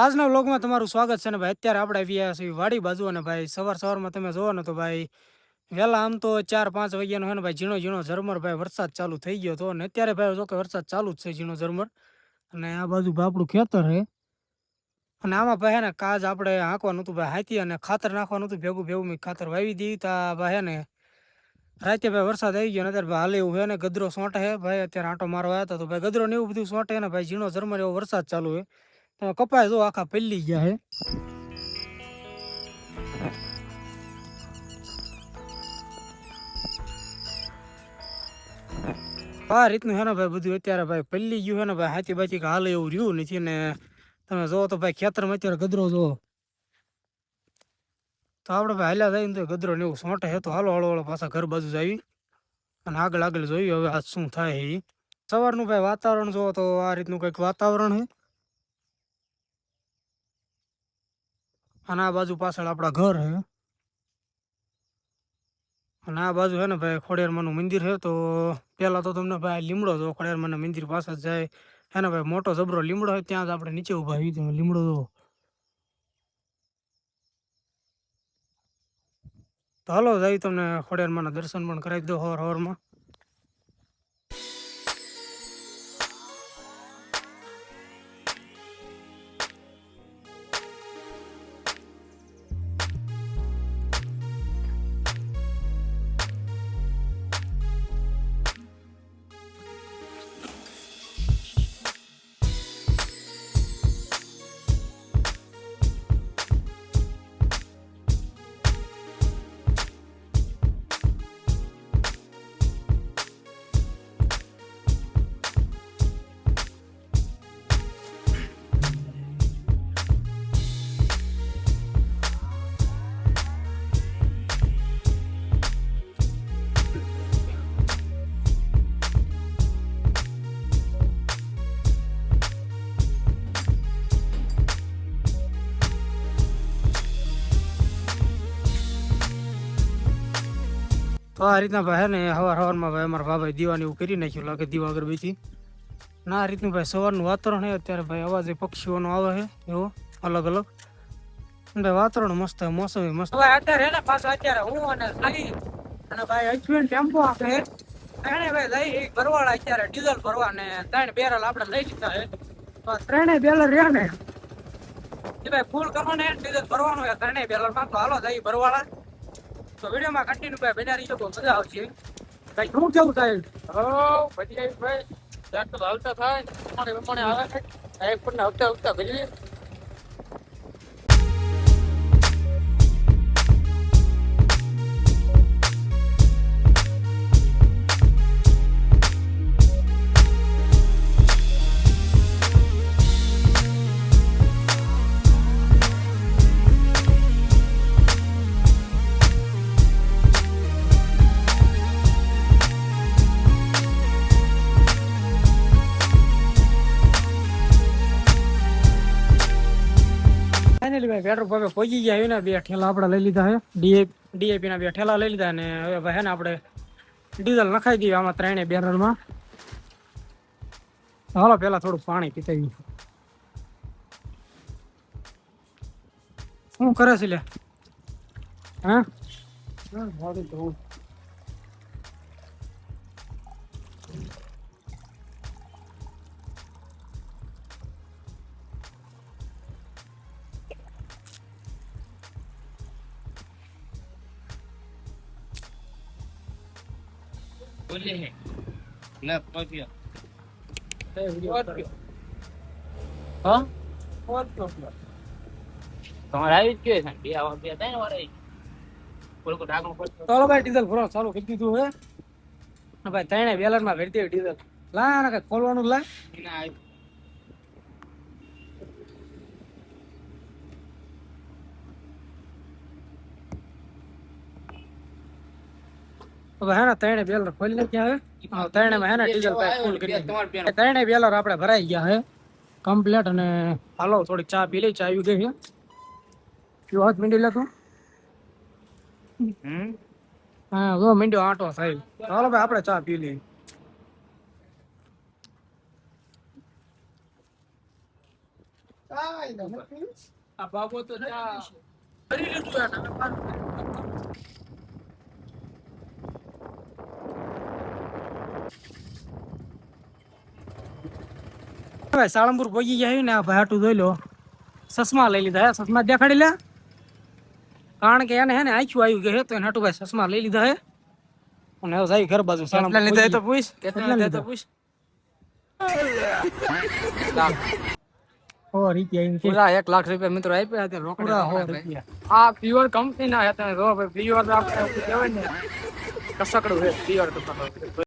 આજના વ્લોગમાં તમારું સ્વાગત છે ને ભાઈ. અત્યારે આપણે આવી ગયા છીએ વાડી બાજુ અને ભાઈ સવારમાં તમે જોવો ને તો ભાઈ વહેલા આમ તો 4-5 વાગ્યાનો છે ને ભાઈ ઝીણો ઝીણો ઝરમર ભાઈ વરસાદ ચાલુ થઈ ગયો હતો અને અત્યારે ભાઈ જો કે વરસાદ ચાલુ જ છે ઝીણો ઝરમર. અને આ બાજુ આપણું ખેતર છે અને આમાં ભાઈ ને કાજ આપણે હાંકવાનું હતું ભાઈ હાથી અને ખાતર નાખવાનું હતું ભેગું ભેગું મેં ખાતર વાવી દીધી તા ભાઈ ને રાતે ભાઈ વરસાદ આવી ગયો ને અત્યારે હાલે એવું છે ને ગદરો સોંટે છે ભાઈ. અત્યારે આંટો મારવા આવ્યા હતા તો ભાઈ ગદરો ને એવું બધું સોંટે ને ભાઈ ઝીણો ઝરમર એવો વરસાદ ચાલુ છે. કપાય જો આખા પલ્લી ગયા હે. આ રીતનું હે ને ભાઈ બધું અત્યારે ભાઈ પલ્લી ગયું હે ને ભાઈ હાથી બાથી હાલે એવું રહ્યું નથી. ને તમે જોવો તો ભાઈ ખેતરમાં અત્યારે ગદરો જોવો તો આપણે ભાઈ હાલ્યા જાય ને તો ગદરો ને એવું સોંટે હે. તો હાલો હળો પાછા ઘર બાજુ જ આવી અને આગળ જોયું હવે આજ શું થાય એ. સવારનું ભાઈ વાતાવરણ જોવો તો આ રીતનું કંઈક વાતાવરણ છે અને આ બાજુ પાછળ આપણા ઘર છે અને આ બાજુ છે ને ભાઈ ખોડિયારમાંનું મંદિર છે. તો પહેલાં તો તમને ભાઈ લીમડો જો ખોડિયારમાંના મંદિર પાસે જ જાય હે ને ભાઈ મોટો જબરો લીમડો હોય ત્યાં જ આપણે નીચે ઊભા આવી તમે લીમડો જો. તો હાલો જાય તમને ખોડિયારમાંના દર્શન પણ કરાવી દો હવારમાં. તો આ રીતના ભાઈ ને હવારમાં ભાઈ અમારા ભાઈ દીવાની એવું કરી નાખ્યું લાગે દીવા અગરબત્તી ના. આ રીતનું ભાઈ સવારનું વાતાવરણ છે અત્યારે ભાઈ અવાજ પક્ષીઓનો આવે છે એવો અલગ અલગ ભાઈ વાતાવરણ મસ્ત મોસમ મસ્ત. અત્યારે ને પાછો અત્યારે હું અને સાઈ અને ભાઈ અશ્વિન ટેમ્પો આપે એને ભાઈ લઈ ભરવાળા અત્યારે ડીઝલ ભરવા ને 3 બેરલ આપણે લઈ લીધા છે. તો 3 બેરલ રહ્યા ને એ ભાઈ ફૂલ કરવાને ડીઝલ ભરવાનું છે 3 બેરલ માં. તો હાલો જઈ ભરવાળા. તો વિડીયોમાં કન્ટિન્યુ ભાઈ બના રહીશો તો મજા આવશે ભાઈ. શું કેવું થાય? બધી આવી ભાઈ ત્યાં તો આવતા થાય પ્રમાણે આવે છે એક પણ આવતા ભરીએ. ફાઇનલી ભાઈ પેટ્રોલ પંપે પહોંચી ગયા ને 2 ઠેલા આપણે લઈ લીધા છે ડીએપી ના 2 ઠેલા લઈ લીધા ને હવે ભાઈ હે ને આપણે ડીઝલ નખાઈ દઈએ આમાં 3 બેરલમાં. હાલો પેલા થોડું પાણી પીતાવી. શું કરે છે લે? હા ગાડી તો બોલે હે લે પહોંચ્યો હા તમારે આવી જ ગયો છે બે આવા બે ત્રણ વાર આવી બોલ કો ડાગનો પડતો. ચાલો ભાઈ ડીઝલ ભરવા ચાલુ કરી દીધું હે ને ભાઈ 3 બેરલમાં ભરી દેવી ડીઝલ. લા ના કઈ ખોલવાનું લા ના હવે હે ને 3 બેરલ ખોલી નાખ્યા હવે 3 માં હે ને ડીઝલ પાઇપ ફૂલ કરી નાખ્યું. 3 બેરલ આપણે ભરાઈ ગયા હે કમ્પ્લીટ. અને હાલો થોડીક ચા પી લઈ. ચા આવી ગઈ છે પીવા જ મીંડી લેતો. હા જો મીંડ્યો આંટો સાહેબ. ચાલો ભાઈ આપણે ચા પી લઈએ. આ બાબો તો ત્યાં કરી લીધું યાર હવે પાછું. ભાઈ સાળંગપુર પહોંચી ગયા ને આ ભાઈ હાટું જોઈ લો ચશ્મા લઈ લીધા હે ચશ્મા દેખાડી લે કારણ કે એને હે ને આંખ્યું આવ્યું કે હે તો એને હાટું ભાઈ ચશ્મા લઈ લીધા હે અને હવે જાય ઘર બાજુ સાળંગપુર લીધા તો પૂછ કેટલા લીધા તો પૂછ ઓ રૂપિયા એમ કે પૂરા 1 લાખ રૂપિયા મિત્રો આપ્યા હતા રોકડા પૂરા 100 ભાઈ. રૂપિયા આ પ્યોર કંપની ના હતા જો ભાઈ પ્યોર આપણે કહેવાય ને કસકડું છે પ્યોર કસકડું